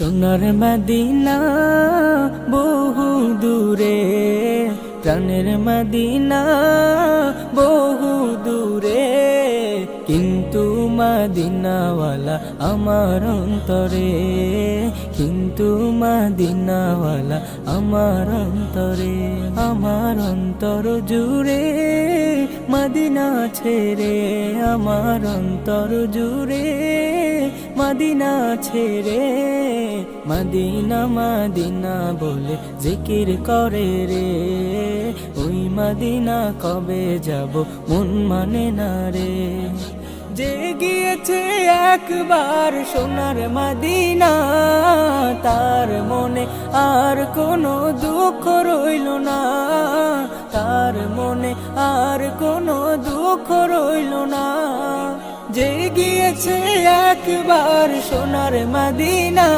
সোনার মদিনা বহু দূরে, প্রাণের মদিনা বহু দূরে, কিন্তু মদিনাওয়ালা আমার অন্তরে, কিন্তু মদিনাওয়ালা আমার অন্তরে। আমার অন্তর জুড়ে মদিনা ছেড়ে, আমার অন্তর জুড়ে মদিনা ছেড়ে, মদিনা মদিনা বলে জিকির করে রে। ওই মদিনা কবে যাব মন মানে না রে। যে গিয়েছে একবার সোনার মদিনা, তার মনে আর কোনো দুঃখ রইল না, তার মনে আর কোনো দুঃখ রইল না। যে গিয়েছে একবার সোনার মদিনা।